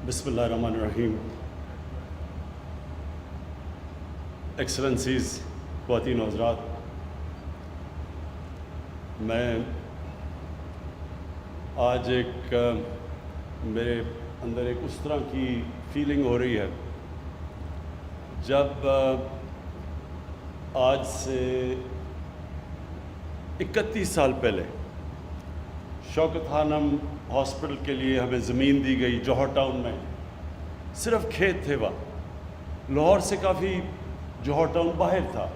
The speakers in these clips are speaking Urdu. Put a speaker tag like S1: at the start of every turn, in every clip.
S1: بسم اللہ الرحمن الرحیم. ایکسلنسیز، خواتین و حضرات، میں آج میرے اندر ایک اس طرح کی فیلنگ ہو رہی ہے جب آج سے 31 سال پہلے شوکت خانم ہاسپٹل کے لیے ہمیں زمین دی گئی جوہر ٹاؤن میں. صرف کھیت تھے وہاں، لاہور سے کافی جوہر ٹاؤن باہر تھا،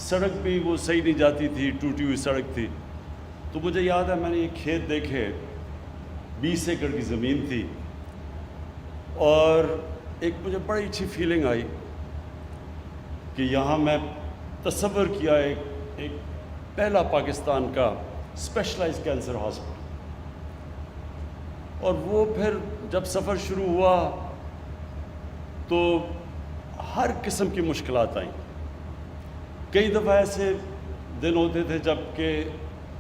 S1: سڑک بھی وہ صحیح نہیں جاتی تھی، ٹوٹی ہوئی سڑک تھی. تو مجھے یاد ہے میں نے یہ کھیت دیکھے، 20 ایکڑ کی زمین تھی، اور ایک مجھے بڑی اچھی فیلنگ آئی کہ یہاں میں تصور کیا ایک پہلا پاکستان کا اسپیشلائز کینسر ہاسپٹل. اور وہ پھر جب سفر شروع ہوا تو ہر قسم کی مشکلات آئیں. کئی دفعہ ایسے دن ہوتے تھے جب کہ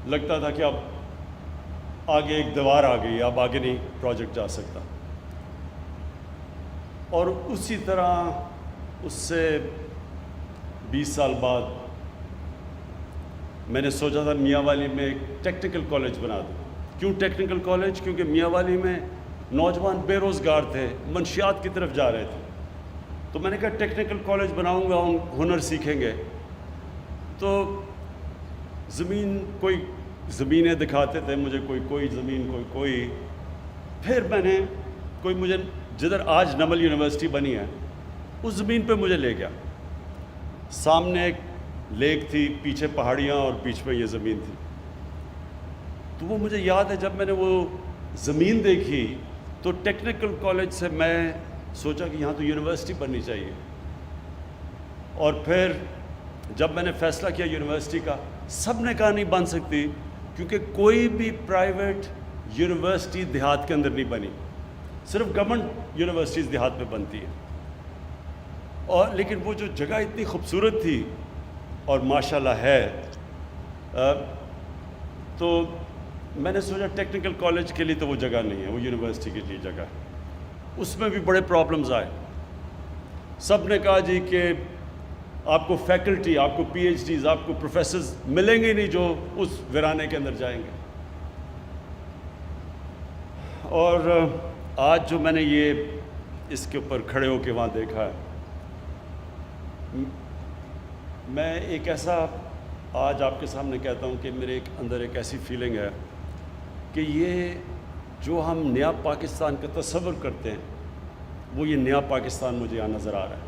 S1: لگتا تھا کہ اب آگے ایک دیوار آ گئی، اب آگے نہیں پروجیکٹ جا سکتا. اور اسی طرح اس سے 20 سال بعد میں نے سوچا تھا میاں والی میں ایک ٹیکنیکل کالج بنا دوں. کیوں ٹیکنیکل کالج؟ کیونکہ میاں والی میں نوجوان بے روزگار تھے، منشیات کی طرف جا رہے تھے. تو میں نے کہا ٹیکنیکل کالج بناؤں گا، ہنر سیکھیں گے. تو کوئی زمینیں دکھاتے تھے مجھے، کوئی زمین، کوئی. پھر میں نے مجھے جدھر آج نمل یونیورسٹی بنی ہے اس زمین پہ مجھے لے گیا. سامنے ایک لیک تھی، پیچھے پہاڑیاں، اور بیچ میں یہ زمین تھی. تو وہ مجھے یاد ہے جب میں نے وہ زمین دیکھی تو ٹیکنیکل کالج سے میں سوچا کہ یہاں تو یونیورسٹی بننی چاہیے. اور پھر جب میں نے فیصلہ کیا یونیورسٹی کا، سب نے کہا نہیں بن سکتی، کیونکہ کوئی بھی پرائیویٹ یونیورسٹی دیہات کے اندر نہیں بنی، صرف گورنمنٹ یونیورسٹیز دیہات میں بنتی ہیں. اور لیکن وہ جو جگہ اتنی خوبصورت تھی اور ماشاءاللہ ہے، تو میں نے سوچا ٹیکنیکل کالج کے لیے تو وہ جگہ نہیں ہے، وہ یونیورسٹی کے لیے جگہ ہے. اس میں بھی بڑے پرابلمز آئے. سب نے کہا جی کہ آپ کو فیکلٹی، آپ کو پی ایچ ڈیز، آپ کو پروفیسرز ملیں گے نہیں جو اس ویرانے کے اندر جائیں گے. اور آج جو میں نے یہ اس کے اوپر کھڑے ہو کے وہاں دیکھا ہے، میں ایک ایسا آج آپ کے سامنے کہتا ہوں کہ میرے اندر ایک ایسی فیلنگ ہے کہ یہ جو ہم نیا پاکستان کا تصور کرتے ہیں، وہ یہ نیا پاکستان مجھے یہاں نظر آ رہا ہے.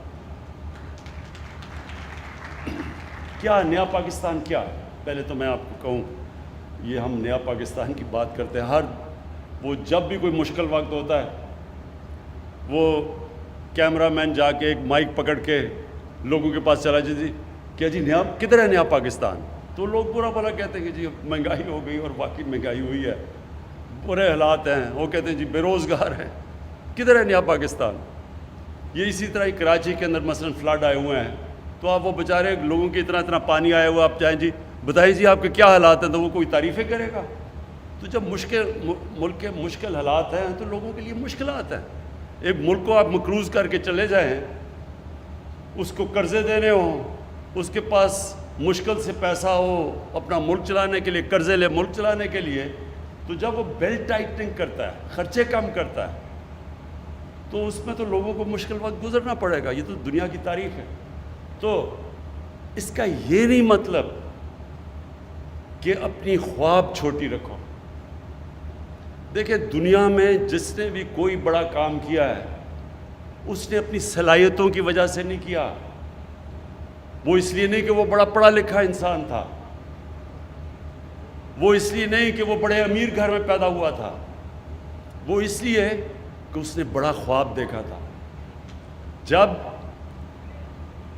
S1: کیا نیا پاکستان؟ کیا پہلے تو میں آپ کو کہوں، یہ ہم نیا پاکستان کی بات کرتے ہیں، وہ جب بھی کوئی مشکل وقت ہوتا ہے وہ کیمرہ مین جا کے ایک مائک پکڑ کے لوگوں کے پاس چلا جی کیا جی نیا کدھر ہے نیا پاکستان؟ تو لوگ برا بھلا کہتے ہیں کہ جی مہنگائی ہو گئی، اور واقعی مہنگائی ہوئی ہے، برے حالات ہیں. وہ کہتے ہیں جی بے روزگار ہیں، کدھر ہے نیا پاکستان؟ یہ اسی طرح ہی کراچی کے اندر مثلا فلڈ آئے ہوئے ہیں، تو آپ وہ بیچارے لوگوں کی اتنا پانی آیا ہوا، آپ جائیں جی بتائیں جی آپ کے کیا حالات ہیں، تو وہ کوئی تعریفیں کرے گا. تو جب ملک کے مشکل حالات ہیں تو لوگوں کے لیے مشکلات ہیں. ایک ملک کو آپ مقروض کر کے چلے جائیں، اس کو قرضے دینے ہوں، اس کے پاس مشکل سے پیسہ ہو اپنا ملک چلانے کے لیے، قرضے لے ملک چلانے کے لیے، تو جب وہ بیلٹ ٹائٹنگ کرتا ہے، خرچے کم کرتا ہے، تو اس میں تو لوگوں کو مشکل وقت گزرنا پڑے گا. یہ تو دنیا کی تاریخ ہے. تو اس کا یہ نہیں مطلب کہ اپنی خواب چھوٹی رکھو. دیکھیں دنیا میں جس نے بھی کوئی بڑا کام کیا ہے، اس نے اپنی صلاحیتوں کی وجہ سے نہیں کیا. وہ اس لیے نہیں کہ وہ بڑا پڑھا لکھا انسان تھا، وہ اس لیے نہیں کہ وہ بڑے امیر گھر میں پیدا ہوا تھا، وہ اس لیے کہ اس نے بڑا خواب دیکھا تھا. جب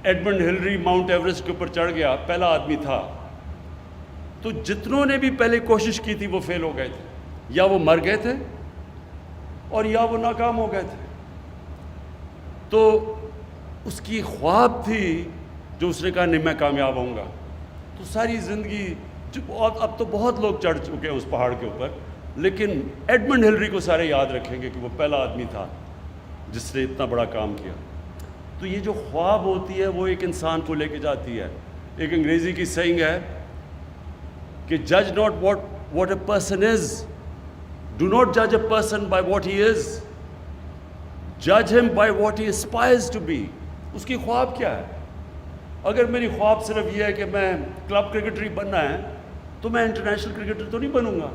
S1: ایڈمنڈ ہلری ماؤنٹ ایوریسٹ کے اوپر چڑھ گیا، پہلا آدمی تھا، تو جتنوں نے بھی پہلے کوشش کی تھی وہ فیل ہو گئے تھے، یا وہ مر گئے تھے اور یا وہ ناکام ہو گئے تھے. تو اس کی خواب تھی جو اس نے کہا نہیں میں کامیاب ہوں گا. تو ساری زندگی، اب تو بہت لوگ چڑھ چکے ہیں اس پہاڑ کے اوپر، لیکن ایڈمنڈ ہلری کو سارے یاد رکھیں گے کہ وہ پہلا آدمی تھا جس نے اتنا بڑا کام کیا. تو یہ جو خواب ہوتی ہے وہ ایک انسان کو لے کے جاتی ہے. ایک انگریزی کی سیئنگ ہے کہ جج not what a person is, do not جج a person by what he is, جج him by what he aspires to be. اس کی خواب کیا ہے؟ اگر میری خواب صرف یہ ہے کہ میں کلب کرکٹر ہی بننا ہے تو میں انٹرنیشنل کرکٹر تو نہیں بنوں گا.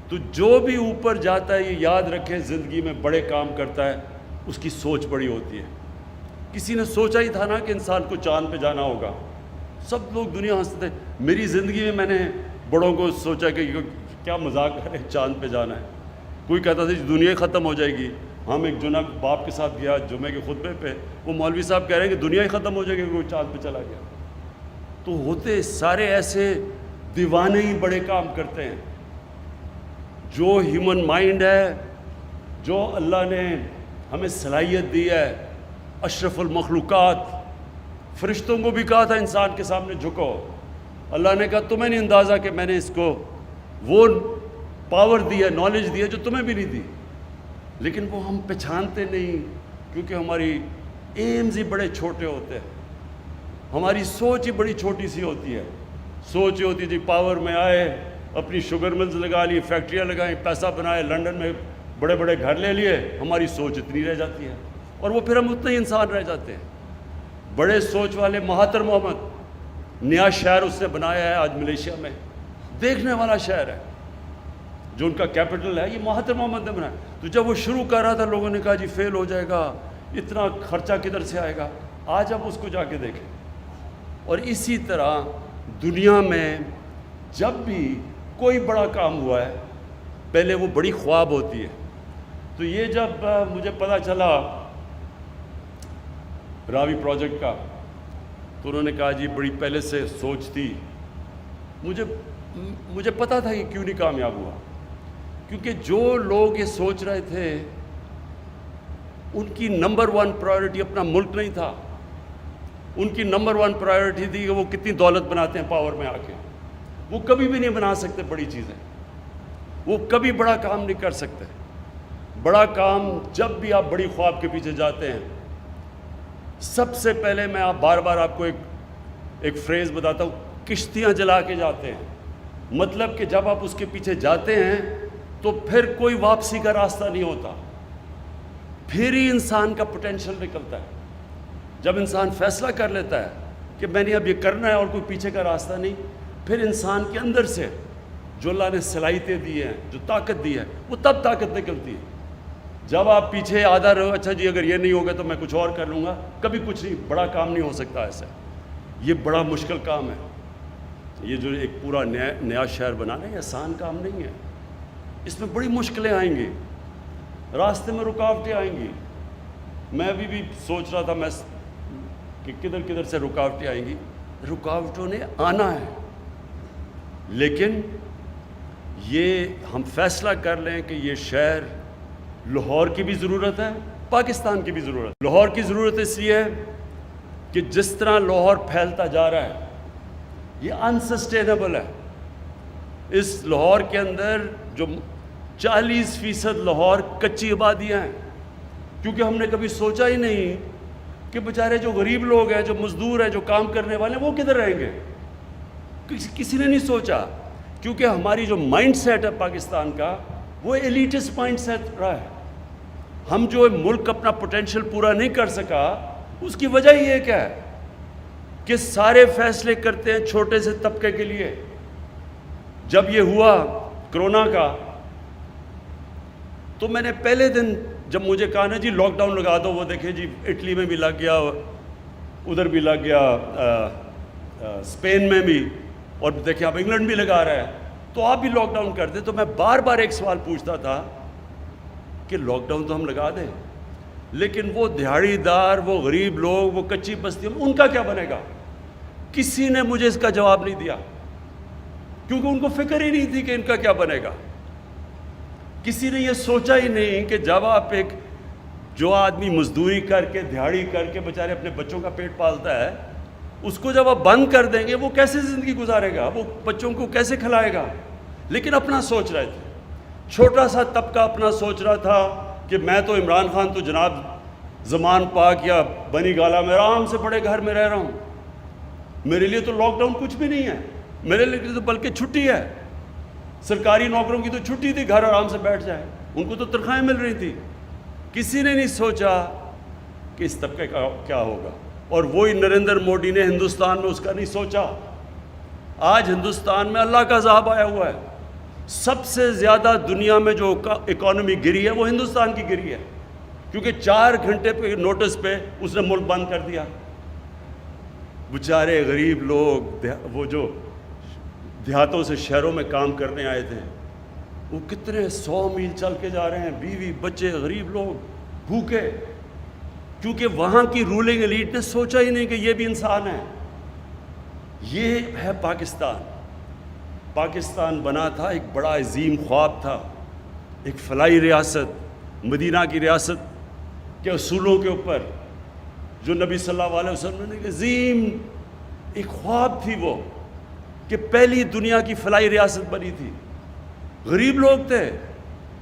S1: تو جو بھی اوپر جاتا ہے یہ یاد رکھے زندگی میں بڑے کام کرتا ہے اس کی سوچ بڑی ہوتی ہے. کسی نے سوچا ہی تھا نا کہ انسان کو چاند پہ جانا ہوگا. سب لوگ دنیا ہنستے تھے. میری زندگی میں نے بڑوں کو سوچا کہ کیا مذاق کرے چاند پہ جانا ہے. کوئی کہتا تھا دنیا ہی ختم ہو جائے گی. ہم ایک جناب باپ کے ساتھ گیا جمعے کے خطبے پہ، وہ مولوی صاحب کہہ رہے ہیں کہ دنیا ہی ختم ہو جائے گی کوئی چاند پہ چلا گیا. تو ہوتے سارے ایسے دیوانے ہی بڑے کام کرتے ہیں. جو ہیومن مائنڈ ہے، جو اللہ نے ہمیں صلاحیت دی ہے، اشرف المخلوقات، فرشتوں کو بھی کہا تھا انسان کے سامنے جھکو. اللہ نے کہا تمہیں نہیں اندازہ کہ میں نے اس کو وہ پاور دی ہے، نالج دی ہے جو تمہیں بھی نہیں دی. لیکن وہ ہم پہچانتے نہیں کیونکہ ہماری ایمز ہی بڑے چھوٹے ہوتے ہیں، ہماری سوچ ہی بڑی چھوٹی سی ہوتی ہے. سوچ یہ ہوتی ہے جی پاور میں آئے، اپنی شوگر ملز لگا لی، فیکٹریاں لگائیں، پیسہ بنائے، لنڈن میں بڑے بڑے گھر لے لیے. ہماری سوچ اتنی رہ جاتی ہے اور وہ پھر ہم اتنے ہی انسان رہ جاتے ہیں. بڑے سوچ والے مہاتر محمد، نیا شہر اس نے بنایا ہے آج ملیشیا میں، دیکھنے والا شہر ہے. جو ان کا کیپٹل ہے یہ مہاتر محمد نے بنایا. تو جب وہ شروع کر رہا تھا لوگوں نے کہا جی فیل ہو جائے گا، اتنا خرچہ کدھر سے آئے گا. آج اب اس کو جا کے دیکھیں. اور اسی طرح دنیا میں جب بھی کوئی بڑا کام ہوا ہے پہلے وہ بڑی خواب ہوتی ہے. تو یہ جب مجھے پتہ چلا راوی پروجیکٹ کا تو انہوں نے کہا جی بڑی پہلے سے سوچ تھی. مجھے پتہ تھا کہ کیوں نہیں کامیاب ہوا، کیونکہ جو لوگ یہ سوچ رہے تھے ان کی نمبر 1 پرائیورٹی اپنا ملک نہیں تھا. ان کی نمبر 1 پرائیورٹی تھی کہ وہ کتنی دولت بناتے ہیں پاور میں آ کے. وہ کبھی بھی نہیں بنا سکتے بڑی چیزیں، وہ کبھی بڑا کام نہیں کر سکتے. بڑا کام جب بھی آپ بڑی خواب کے پیچھے جاتے ہیں، سب سے پہلے میں بار بار آپ کو ایک فریز بتاتا ہوں، کشتیاں جلا کے جاتے ہیں. مطلب کہ جب آپ اس کے پیچھے جاتے ہیں تو پھر کوئی واپسی کا راستہ نہیں ہوتا، پھر ہی انسان کا پوٹینشیل نکلتا ہے. جب انسان فیصلہ کر لیتا ہے کہ میں نے اب یہ کرنا ہے اور کوئی پیچھے کا راستہ نہیں، پھر انسان کے اندر سے جو اللہ نے صلاحیتیں دی ہیں، جو طاقت دی ہے، وہ تب طاقت نکلتی ہے. جب آپ پیچھے آدھا رہو اچھا جی اگر یہ نہیں ہوگا تو میں کچھ اور کر لوں گا، کبھی کچھ نہیں، بڑا کام نہیں ہو سکتا ایسا. یہ بڑا مشکل کام ہے. یہ جو ایک پورا نیا شہر بنانا ہے آسان کام نہیں ہے. اس میں بڑی مشکلیں آئیں گی، راستے میں رکاوٹیں آئیں گی. میں ابھی بھی سوچ رہا تھا کہ کدھر سے رکاوٹیں آئیں گی. رکاوٹوں نے آنا ہے، لیکن یہ ہم فیصلہ کر لیں کہ یہ شہر لاہور کی بھی ضرورت ہے، پاکستان کی بھی ضرورت ہے. لاہور کی ضرورت اس لیے ہے کہ جس طرح لاہور پھیلتا جا رہا ہے یہ انسسٹینیبل ہے. اس لاہور کے اندر جو 40% لاہور کچی آبادیاں ہیں، کیونکہ ہم نے کبھی سوچا ہی نہیں کہ بیچارے جو غریب لوگ ہیں، جو مزدور ہیں، جو کام کرنے والے ہیں، وہ کدھر رہیں گے. کسی نے نہیں سوچا، کیونکہ ہماری جو مائنڈ سیٹ ہے پاکستان کا وہ ایلیٹسٹ مائنڈ سیٹ رہا ہے. ہم جو ملک اپنا پوٹینشیل پورا نہیں کر سکا، اس کی وجہ یہ کیا ہے کہ سارے فیصلے کرتے ہیں چھوٹے سے طبقے کے لیے. جب یہ ہوا کرونا کا تو میں نے پہلے دن جب مجھے کہا نا جی لاک ڈاؤن لگا دو، وہ دیکھیں جی اٹلی میں بھی لگ گیا، ادھر بھی لگ گیا، اسپین میں بھی، اور دیکھیں اب انگلینڈ بھی لگا رہا ہے، تو آپ بھی لاک ڈاؤن کر دیں. تو میں بار بار ایک سوال پوچھتا تھا کہ لاک ڈاؤن تو ہم لگا دیں، لیکن وہ دیہڑی دار، وہ غریب لوگ، وہ کچی بستی، ان کا کیا بنے گا؟ کسی نے مجھے اس کا جواب نہیں دیا، کیونکہ ان کو فکر ہی نہیں تھی کہ ان کا کیا بنے گا. کسی نے یہ سوچا ہی نہیں کہ جب آپ جو آدمی مزدوری کر کے دیہڑی کر کے بیچارے اپنے بچوں کا پیٹ پالتا ہے، اس کو جب آپ بند کر دیں گے وہ کیسے زندگی گزارے گا، وہ بچوں کو کیسے کھلائے گا. لیکن اپنا سوچ رہے تھے، چھوٹا سا طبقہ اپنا سوچ رہا تھا کہ میں تو عمران خان تو جناب زمان پاک یا بنی گالا میں آرام سے بڑے گھر میں رہ رہا ہوں، میرے لیے تو لاک ڈاؤن کچھ بھی نہیں ہے، میرے لیے تو بلکہ چھٹی ہے، سرکاری نوکروں کی تو چھٹی تھی، گھر آرام سے بیٹھ جائے، ان کو تو تنخواہیں مل رہی تھی۔ کسی نے نہیں سوچا کہ اس طبقے کا کیا ہوگا، اور وہی نریندر مودی نے ہندوستان میں اس کا نہیں سوچا۔ آج ہندوستان میں اللہ کا عذاب آیا ہوا ہے، سب سے زیادہ دنیا میں جو اکانومی گری ہے وہ ہندوستان کی گری ہے، کیونکہ 4 گھنٹے پہ نوٹس پہ اس نے ملک بند کر دیا۔ بیچارے غریب لوگ، وہ جو دیہاتوں سے شہروں میں کام کرنے آئے تھے، وہ کتنے 100 میل چل کے جا رہے ہیں، بیوی بچے غریب لوگ بھوکے، کیونکہ وہاں کی رولنگ ایلیٹ نے سوچا ہی نہیں کہ یہ بھی انسان ہے۔ یہ ہے پاکستان۔ پاکستان بنا تھا، ایک بڑا عظیم خواب تھا، ایک فلاحی ریاست، مدینہ کی ریاست کے اصولوں کے اوپر، جو نبی صلی اللہ علیہ وسلم نے عظیم ایک خواب تھی وہ، کہ پہلی دنیا کی فلاحی ریاست بنی تھی۔ غریب لوگ تھے،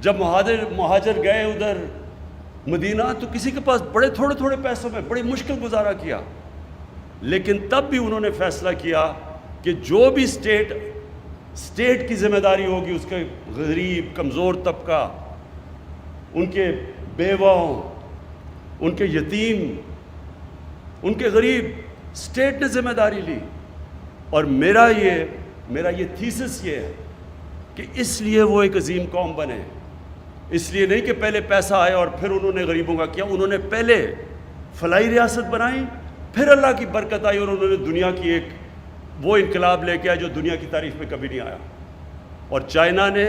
S1: جب مہاجر گئے ادھر مدینہ تو کسی کے پاس بڑے تھوڑے تھوڑے پیسوں میں بڑی مشکل گزارا کیا، لیکن تب بھی انہوں نے فیصلہ کیا کہ جو بھی اسٹیٹ کی ذمہ داری ہوگی، اس کے غریب کمزور طبقہ، ان کے بیواؤں، ان کے یتیم، ان کے غریب، اسٹیٹ نے ذمہ داری لی۔ اور میرا یہ تھیسس یہ ہے کہ اس لیے وہ ایک عظیم قوم بنے، اس لیے نہیں کہ پہلے پیسہ آیا اور پھر انہوں نے غریبوں کا کیا، انہوں نے پہلے فلاحی ریاست بنائی، پھر اللہ کی برکت آئی اور انہوں نے دنیا کی ایک وہ انقلاب لے کے آیا جو دنیا کی تاریخ میں کبھی نہیں آیا۔ اور چائنا نے،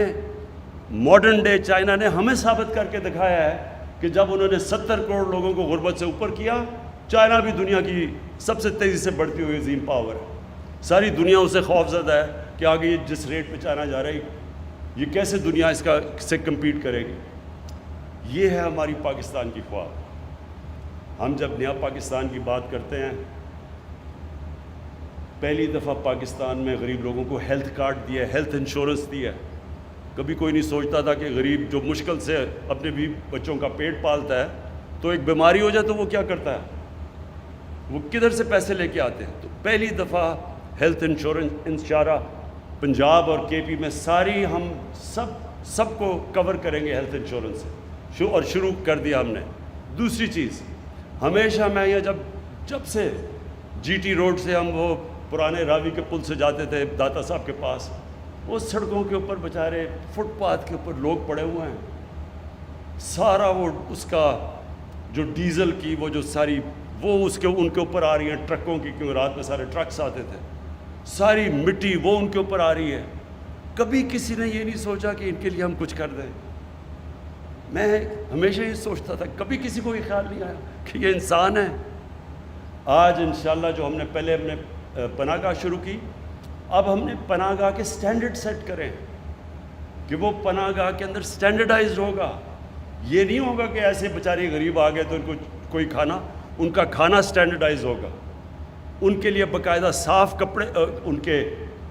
S1: ماڈرن ڈے چائنا نے ہمیں ثابت کر کے دکھایا ہے کہ جب انہوں نے 70 کروڑ لوگوں کو غربت سے اوپر کیا، چائنا بھی دنیا کی سب سے تیزی سے بڑھتی ہوئی عظیم پاور ہے۔ ساری دنیا اسے خوف زدہ ہے کہ آگے یہ جس ریٹ پہ چائنا جا رہا ہے، یہ کیسے دنیا سے کمپیٹ کرے گی۔ یہ ہے ہماری پاکستان کی خواب۔ ہم جب نیا پاکستان کی بات کرتے ہیں، پہلی دفعہ پاکستان میں غریب لوگوں کو ہیلتھ کارڈ دیا ہے، ہیلتھ انشورنس دیا ہے۔ کبھی کوئی نہیں سوچتا تھا کہ غریب جو مشکل سے اپنے بھی بچوں کا پیٹ پالتا ہے، تو ایک بیماری ہو جائے تو وہ کیا کرتا ہے، وہ کدھر سے پیسے لے کے آتے ہیں۔ تو پہلی دفعہ ہیلتھ انشورنس انشارہ پنجاب اور کے پی میں ساری ہم سب کو کور کریں گے ہیلتھ انشورنس سے، اور شروع کر دیا ہم نے۔ دوسری چیز، ہمیشہ میں یہ جب سے جی ٹی روڈ سے ہم وہ پرانے راوی کے پل سے جاتے تھے داتا صاحب کے پاس، وہ سڑکوں کے اوپر بیچارے فٹ پاتھ کے اوپر لوگ پڑے ہوئے ہیں، سارا وہ اس کا جو ڈیزل کی وہ جو ساری وہ ان کے اوپر آ رہی ہیں ٹرکوں کی، کیونکہ رات میں سارے ٹرکس آتے تھے، ساری مٹی وہ ان کے اوپر آ رہی ہے۔ کبھی کسی نے یہ نہیں سوچا کہ ان کے لیے ہم کچھ کر دیں۔ میں ہمیشہ یہ سوچتا تھا، کبھی کسی کو یہ خیال نہیں آیا کہ یہ انسان ہے۔ آج انشاءاللہ جو ہم نے پہلے پناہ گاہ شروع کی، اب ہم نے پناہ گاہ کے سٹینڈرڈ سیٹ کریں کہ وہ پناہ گاہ کے اندر سٹینڈرڈائزڈ ہوگا۔ یہ نہیں ہوگا کہ ایسے بیچارے غریب آ گئے تو ان کو کوئی کھانا، ان کا کھانا سٹینڈرڈائز ہوگا، ان کے لیے باقاعدہ صاف کپڑے، ان کے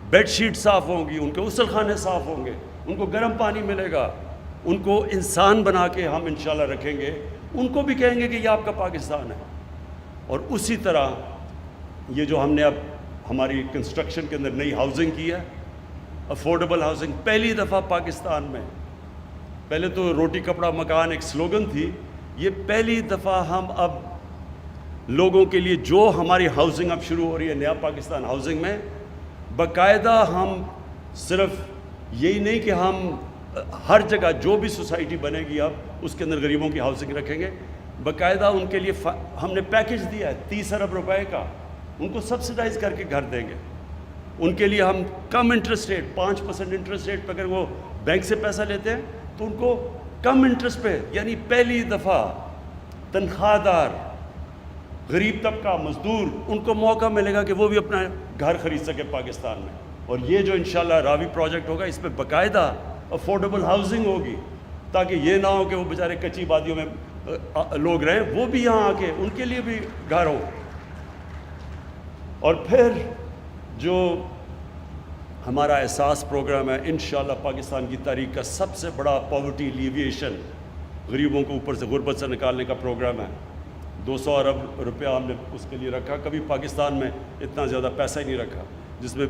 S1: بیڈ شیٹ صاف ہوں گی، ان کے غسل خانے صاف ہوں گے، ان کو گرم پانی ملے گا، ان کو انسان بنا کے ہم انشاءاللہ رکھیں گے، ان کو بھی کہیں گے کہ یہ آپ کا پاکستان ہے۔ اور اسی طرح یہ جو ہم نے اب ہماری کنسٹرکشن کے اندر نئی ہاؤسنگ کی ہے، افورڈیبل ہاؤسنگ، پہلی دفعہ پاکستان میں، پہلے تو روٹی کپڑا مکان ایک سلوگن تھی، یہ پہلی دفعہ ہم اب لوگوں کے لیے جو ہماری ہاؤسنگ اب شروع ہو رہی ہے نیا پاکستان ہاؤسنگ میں، باقاعدہ ہم صرف یہی نہیں کہ ہم ہر جگہ جو بھی سوسائٹی بنے گی اب اس کے اندر غریبوں کی ہاؤسنگ رکھیں گے، باقاعدہ ان کے لیے ہم نے پیکج دیا ہے 30 ارب روپے کا، ان کو سبسڈائز کر کے گھر دیں گے۔ ان کے لیے ہم کم انٹرسٹ ریٹ، 5% انٹرسٹ ریٹ پہ اگر وہ بینک سے پیسہ لیتے ہیں تو ان کو کم انٹرسٹ پہ، یعنی پہلی دفعہ تنخواہ دار غریب طبقہ مزدور ان کو موقع ملے گا کہ وہ بھی اپنا گھر خرید سکے پاکستان میں۔ اور یہ جو انشاءاللہ راوی پروجیکٹ ہوگا، اس پہ باقاعدہ افورڈیبل ہاؤسنگ ہوگی، تاکہ یہ نہ ہو کہ وہ بیچارے کچی وادیوں میں لوگ رہیں، وہ بھی یہاں آ کے ان کے لیے بھی گھر ہو۔ اور پھر جو ہمارا احساس پروگرام ہے، انشاءاللہ پاکستان کی تاریخ کا سب سے بڑا پاورٹی ایلیویشن غریبوں کو اوپر سے غربت سے نکالنے کا پروگرام ہے. 200 ارب روپیہ ہم نے اس کے لیے رکھا. کبھی پاکستان میں اتنا زیادہ پیسہ ہی نہیں رکھا, جس میں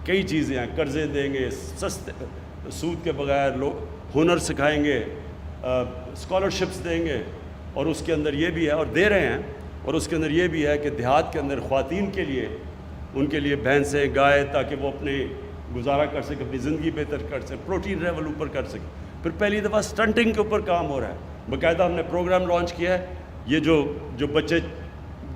S1: کئی چیزیں ہیں. قرضے دیں گے سستے سود کے بغیر, لوگ ہنر سکھائیں گے, اسکالرشپس دیں گے, اور اس کے اندر یہ بھی ہے, اور دے رہے ہیں, اور اس کے اندر یہ بھی ہے کہ دیہات کے اندر خواتین کے لیے, ان کے لیے بھینسیں گائے, تاکہ وہ اپنے گزارا کر سکیں, اپنی زندگی بہتر کر سکیں, پروٹین لیول اوپر کر سکیں. پھر پہلی دفعہ سٹنٹنگ کے اوپر کام ہو رہا ہے. باقاعدہ ہم نے پروگرام لانچ کیا ہے. یہ جو بچے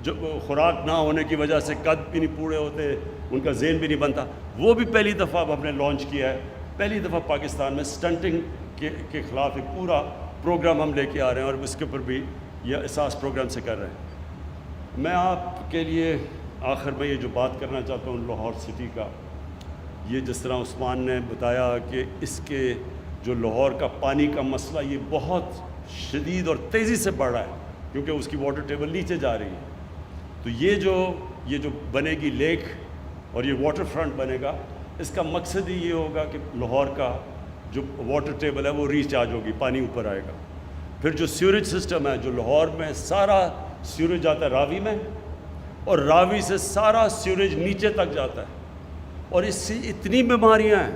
S1: جو خوراک نہ ہونے کی وجہ سے قد بھی نہیں پورے ہوتے, ان کا ذہن بھی نہیں بنتا, وہ بھی پہلی دفعہ اب ہم نے لانچ کیا ہے. پہلی دفعہ پاکستان میں سٹنٹنگ کے خلاف ایک پورا پروگرام ہم لے کے آ رہے ہیں, اور اس کے اوپر بھی یہ احساس پروگرام سے کر رہے ہیں. میں آپ کے لیے آخر میں یہ جو بات کرنا چاہتا ہوں لاہور سٹی کا, یہ جس طرح عثمان نے بتایا کہ اس کے جو لاہور کا پانی کا مسئلہ یہ بہت شدید اور تیزی سے بڑھ رہا ہے, کیونکہ اس کی واٹر ٹیبل نیچے جا رہی ہے. تو یہ جو بنے گی لیک اور یہ واٹر فرنٹ بنے گا, اس کا مقصد ہی یہ ہوگا کہ لاہور کا جو واٹر ٹیبل ہے وہ ریچارج ہوگی, پانی اوپر آئے گا. پھر جو سیوریج سسٹم ہے, جو لاہور میں سارا سیوریج آتا ہے راوی میں, اور راوی سے سارا سیوریج نیچے تک جاتا ہے, اور اس سے اتنی بیماریاں ہیں.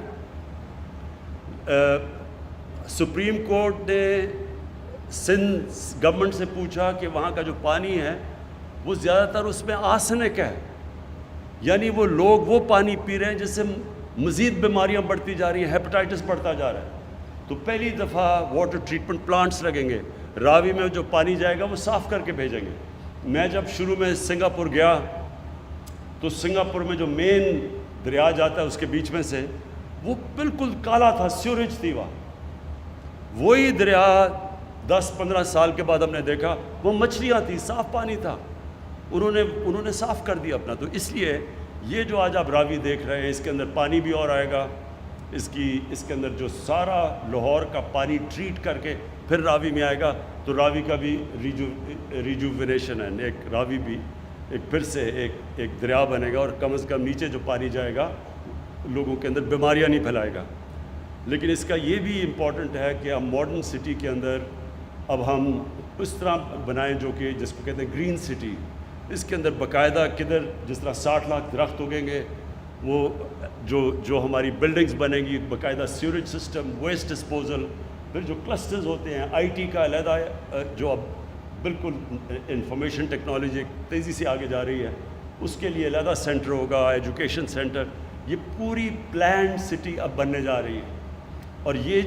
S1: سپریم کورٹ نے سندھ گورنمنٹ سے پوچھا کہ وہاں کا جو پانی ہے وہ زیادہ تر اس میں آرسینک ہے, یعنی وہ لوگ وہ پانی پی رہے ہیں جس سے مزید بیماریاں بڑھتی جا رہی ہیں, ہیپاٹائٹس بڑھتا جا رہا ہے. تو پہلی دفعہ واٹر ٹریٹمنٹ پلانٹس لگیں گے, راوی میں جو پانی جائے گا وہ صاف کر کے بھیجیں گے. میں جب شروع میں سنگاپور گیا تو سنگاپور میں جو مین دریا جاتا ہے اس کے بیچ میں سے وہ بالکل کالا تھا, سیوریج تھی وہاں. وہی دریا 10-15 سال کے بعد ہم نے دیکھا وہ مچھلیاں تھیں, صاف پانی تھا, انہوں نے صاف کر دیا اپنا. تو اس لیے یہ جو آج آپ راوی دیکھ رہے ہیں, اس کے اندر پانی بھی اور آئے گا, اس کے اندر جو سارا لاہور کا پانی ٹریٹ کر کے پھر راوی میں آئے گا. تو راوی کا بھی ریجوونیشن ہے, ایک راوی بھی ایک پھر سے ایک دریا بنے گا, اور کم از کم نیچے جو پانی جائے گا لوگوں کے اندر بیماریاں نہیں پھیلائے گا. لیکن اس کا یہ بھی امپورٹنٹ ہے کہ ہم ماڈرن سٹی کے اندر اب ہم اس طرح بنائیں جو کہ جس کو کہتے ہیں گرین سٹی. اس کے اندر باقاعدہ کدھر جس طرح 60 لاکھ درخت اگیں گے, وہ جو ہماری بلڈنگز بنیں گی, باقاعدہ سیوریج سسٹم, ویسٹ ڈسپوزل, پھر جو کلسٹرز ہوتے ہیں, آئی ٹی کا علیحدہ جو اب بالکل انفارمیشن ٹیکنالوجی تیزی سے آگے جا رہی ہے, اس کے لیے علیحدہ سینٹر ہوگا, ایجوکیشن سینٹر. یہ پوری پلانڈ سٹی اب بننے جا رہی ہے. اور یہ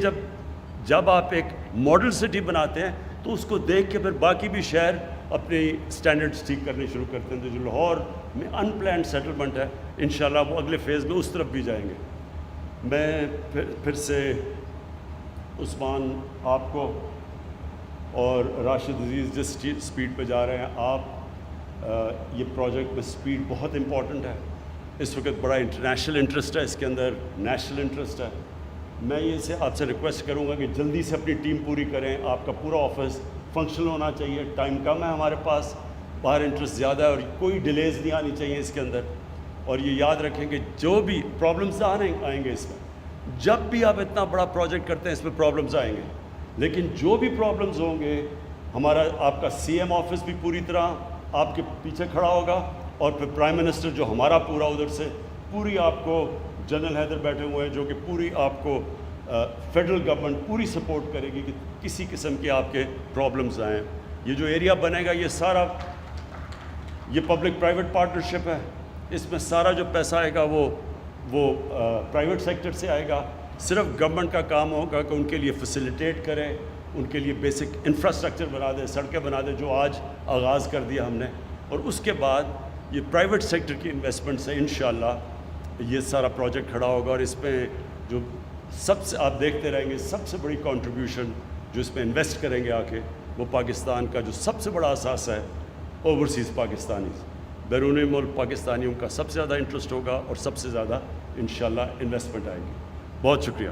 S1: جب آپ ایک ماڈل سٹی بناتے ہیں تو اس کو دیکھ کے پھر باقی بھی شہر اپنے سٹینڈرڈز ٹھیک کرنے شروع کرتے ہیں. تو جو لاہور میں ان پلانڈ سیٹلمنٹ ہے, انشاءاللہ وہ اگلے فیز میں اس طرف بھی جائیں گے. میں پھر سے عثمان آپ کو اور راشد عزیز جس سپیڈ پہ جا رہے ہیں آپ, یہ پروجیکٹ میں سپیڈ بہت امپورٹنٹ ہے. اس وقت بڑا انٹرنیشنل انٹرسٹ ہے اس کے اندر, نیشنل انٹرسٹ ہے. میں یہ آپ سے ریکویسٹ کروں گا کہ جلدی سے اپنی ٹیم پوری کریں. آپ کا پورا آفس فنکشنل ہونا چاہیے, ٹائم کم ہے ہمارے پاس, باہر انٹرسٹ زیادہ ہے, اور کوئی ڈیلیز نہیں آنی چاہیے اس کے اندر. اور یہ یاد رکھیں کہ جو بھی پرابلمز آئیں گے اس میں, جب بھی آپ اتنا بڑا پروجیکٹ کرتے ہیں اس میں پرابلمز آئیں گے, لیکن جو بھی پرابلمز ہوں گے آپ کا سی ایم آفس بھی پوری طرح آپ کے پیچھے کھڑا ہوگا, اور پھر پرائم منسٹر جو ہمارا پورا ادھر سے پوری آپ کو, جنرل حیدر بیٹھے ہوئے ہیں جو کہ پوری آپ کو فیڈرل گورنمنٹ پوری سپورٹ کرے گی کہ کسی قسم کے آپ کے پرابلمز آئیں. یہ جو ایریا بنے گا یہ سارا یہ پبلک پرائیویٹ پارٹنرشپ ہے, اس میں سارا جو پیسہ آئے گا وہ پرائیویٹ سیکٹر سے آئے گا. صرف گورنمنٹ کا کام ہوگا کہ ان کے لیے فیسیلیٹیٹ کرے, ان کے لیے بیسک انفراسٹرکچر بنا دے, سڑکیں بنا دے, جو آج آغاز کر دیا ہم نے. اور اس کے بعد یہ پرائیویٹ سیکٹر کی انویسٹمنٹ سے انشاءاللہ یہ سارا پروجیکٹ کھڑا ہوگا. اور اس میں جو سب سے آپ دیکھتے رہیں گے سب سے بڑی کنٹریبیوشن جو اس میں انویسٹ کریں گے آ کے, وہ پاکستان کا جو سب سے بڑا اثاثہ ہے اوورسیز پاکستانیز, بیرون ملک پاکستانیوں کا سب سے زیادہ انٹرسٹ ہوگا, اور سب سے زیادہ انشاءاللہ انویسٹمنٹ آئے گی. بہت شکریہ.